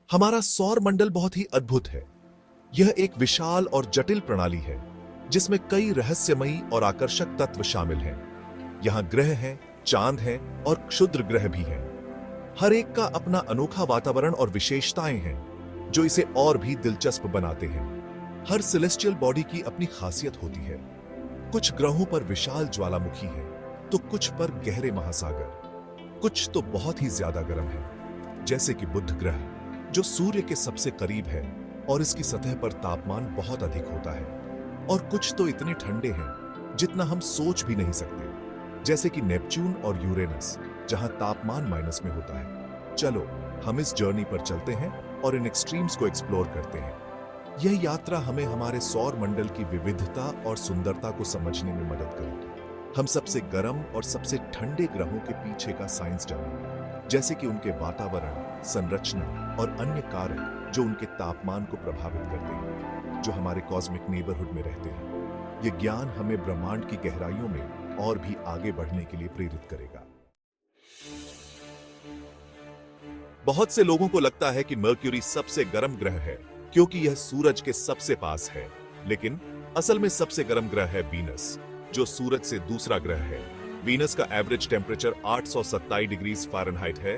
हमारा सौर मंडल बहुत ही अद्भुत है। यह एक विशाल और जटिल प्रणाली है जिसमें कई रहस्यमयी और आकर्षक तत्व शामिल हैं। यहाँ ग्रह हैं, चांद हैं और क्षुद्र ग्रह भी हैं। हर एक का अपना अनोखा वातावरण और विशेषताएं हैं जो इसे और भी दिलचस्प बनाते हैं। हर सेलेस्टियल बॉडी की अपनी खासियत होती है। कुछ ग्रहों पर विशाल ज्वालामुखी है तो कुछ पर गहरे महासागर, कुछ तो बहुत ही ज्यादा गर्म है, जैसे कि बुध ग्रह जो सूर्य के सबसे करीब है और इसकी सतह पर तापमान बहुत अधिक होता है। और कुछ तो इतने ठंडे हैं जितना हम सोच भी नहीं सकते, जैसे कि नेपच्यून और यूरेनस जहां तापमान माइनस में होता है। चलो हम इस जर्नी पर चलते हैं और इन एक्सट्रीम्स को एक्सप्लोर करते हैं। यह यात्रा हमें हमारे सौर मंडल की विविधता और सुंदरता को समझने में मदद करेगी। हम सबसे गर्म और सबसे ठंडे ग्रहों के पीछे का साइंस जानेंगे, जैसे कि उनके वातावरण, संरचना और अन्य कारक जो उनके तापमान को प्रभावित करते हैं, जो हमारे कॉस्मिक नेबरहुड में रहते हैं। यह ज्ञान हमें ब्रह्मांड की गहराइयों में और भी आगे बढ़ने के लिए प्रेरित करेगा। बहुत से लोगों को लगता है कि मर्क्यूरी सबसे गर्म ग्रह है क्योंकि यह सूरज के सबसे पास है, लेकिन असल में सबसे गर्म ग्रह है वीनस, जो सूरज से दूसरा ग्रह है। वीनस का एवरेज टेम्परेचर 827 डिग्री फ़ारेनहाइट है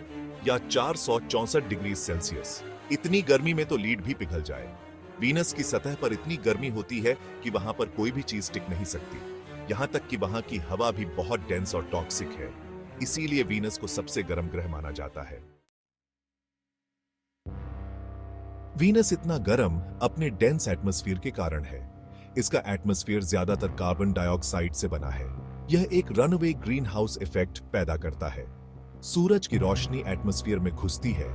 या 464 डिग्री सेल्सियस। इतनी गर्मी में तो लीड भी पिघल जाए। वीनस की सतह पर इतनी गर्मी होती है कि वहां पर कोई भी चीज टिक नहीं सकती। यहां तक कि वहां की हवा भी बहुत डेंस और टॉक्सिक है। इसीलिए वीनस को सबसे गर्म ग्रह माना जाता है। वीनस इतना गर्म अपने डेंस एटमॉस्फेयर के कारण है। इसका एटमॉस्फेयर ज्यादातर कार्बन डाइऑक्साइड से बना है। यह एक रनअवे ग्रीन हाउस इफेक्ट पैदा करता है। सूरज की रोशनी एटमॉस्फेयर में घुसती है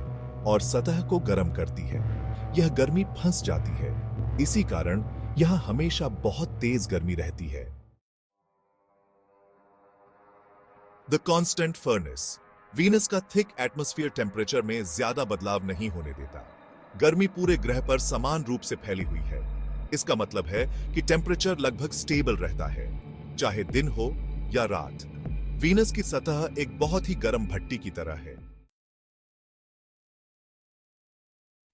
और सतह को गर्म करती है। यह गर्मी फंस जाती है। इसी कारण यहां हमेशा बहुत तेज गर्मी रहती है। द कांस्टेंट फर्नेस वीनस का थिक एटमॉस्फेयर टेम्परेचर में ज्यादा बदलाव नहीं होने देता। गर्मी पूरे ग्रह पर समान रूप से फैली हुई है। इसका मतलब है कि टेम्परेचर लगभग स्टेबल रहता है, चाहे दिन हो या रात। वीनस की सतह एक बहुत ही गर्म भट्टी की तरह है।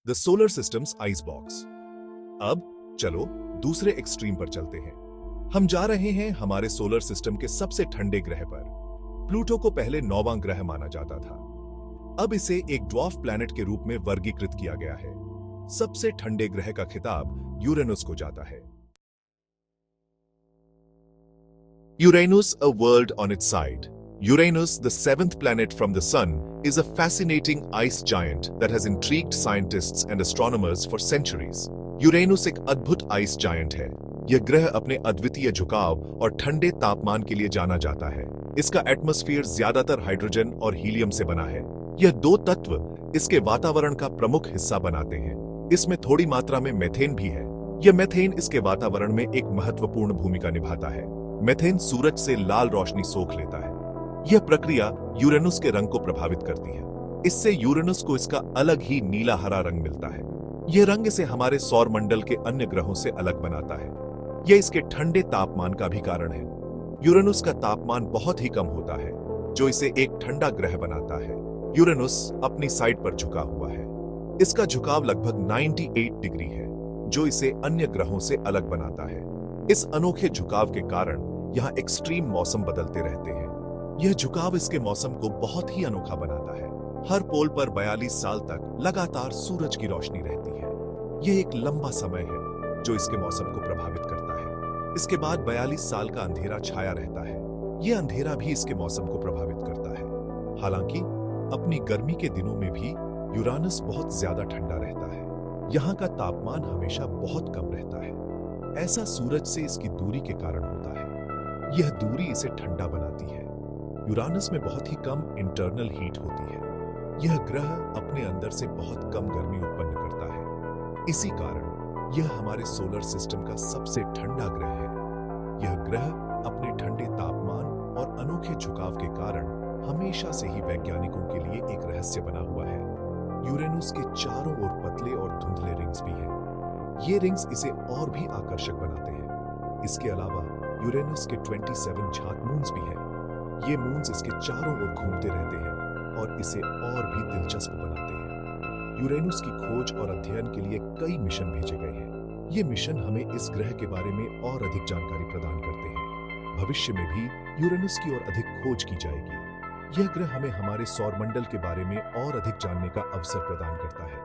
The solar systems ice box. अब चलो दूसरे एक्सट्रीम पर चलते हैं। हम जा रहे हैं हमारे सोलर सिस्टम के सबसे ठंडे ग्रह पर। प्लूटो को पहले 9वां ग्रह माना जाता था। अब इसे एक ड्वार्फ प्लैनेट के रूप में वर्गीकृत किया गया है। सबसे ठंडे ग्रह का खिताब यूरेनस को जाता है। Uranus, a world on its side. Uranus, the 7th planet from the Sun, is a fascinating ice giant that has intrigued scientists and astronomers for centuries. Uranus एक अद्भुत आइस जायंट है। यह ग्रह अपने अद्वितीय झुकाव और ठंडे तापमान के लिए जाना जाता है। इसका एटमॉस्फेयर ज्यादातर हाइड्रोजन और हीलियम से बना है। यह दो तत्व इसके वातावरण का प्रमुख हिस्सा बनाते हैं। इसमें थोड़ी मात्रा में मेथेन भी है। यह मेथेन इसके वातावरण में एक महत्वपूर्ण भूमिका निभाता है। मेथेन सूरज से लाल रोशनी सोख लेता है। यह प्रक्रिया यूरेनस के रंग को प्रभावित करती है। इससे यूरेनस को इसका अलग ही नीला हरा रंग मिलता है। यह रंग इसे हमारे सौर मंडल के अन्य ग्रहों से अलग बनाता है। यह इसके ठंडे तापमान का भी कारण है। यूरेनस का तापमान बहुत ही कम होता है, जो इसे एक ठंडा ग्रह बनाता है। यूरेनस अपनी साइड पर झुका हुआ है। इसका झुकाव लगभग 98 डिग्री है, जो इसे अन्य ग्रहों से अलग बनाता है। इस अनोखे झुकाव के कारण यहाँ एक्सट्रीम मौसम बदलते रहते हैं। यह झुकाव इसके मौसम को बहुत ही अनोखा बनाता है। हर पोल पर 42 साल तक लगातार सूरज की रोशनी रहती है। यह एक लंबा समय है जो इसके मौसम को प्रभावित करता है। इसके बाद 42 साल का अंधेरा छाया रहता है। यह अंधेरा भी इसके मौसम को प्रभावित करता है। हालांकि अपनी गर्मी के दिनों में भी यूरानस बहुत ज्यादा ठंडा रहता है। यहाँ का तापमान हमेशा बहुत कम रहता है। ऐसा सूरज से इसकी दूरी के कारण होता है। यह दूरी इसे ठंडा बनाती है। यूरानस में बहुत ही कम इंटरनल हीट होती है। यह ग्रह अपने अंदर से बहुत कम गर्मी उत्पन्न करता है। इसी कारण यह हमारे सोलर सिस्टम का सबसे ठंडा ग्रह है। यह ग्रह अपने ठंडे तापमान और अनोखे झुकाव के कारण हमेशा से ही वैज्ञानिकों के लिए एक रहस्य बना हुआ है। यूरेनस के चारों ओर पतले और धुंधले रिंग्स भी हैं। ये रिंग्स इसे और भी आकर्षक बनाते हैं। इसके अलावा यूरेनस के 27 झात मून्स भी हैं। ये मून्स इसके चारों ओर घूमते रहते हैं और इसे और भी दिलचस्प बनाते हैं। यूरेनस की खोज और अध्ययन के लिए कई मिशन भेजे गए हैं। ये मिशन हमें इस ग्रह के बारे में और अधिक जानकारी प्रदान करते हैं। भविष्य में भी यूरेनस की ओर अधिक खोज की जाएगी। यह ग्रह हमें हमारे सौरमंडल के बारे में और अधिक जानने का अवसर प्रदान करता है।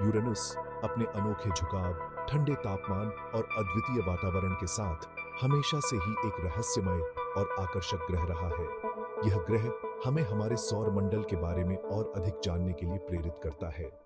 यूरेनस अपने अनोखे झुकाव, ठंडे तापमान और अद्वितीय वातावरण के साथ हमेशा से ही एक रहस्यमय और आकर्षक ग्रह रहा है। यह ग्रह हमें हमारे सौरमंडल के बारे में और अधिक जानने के लिए प्रेरित करता है।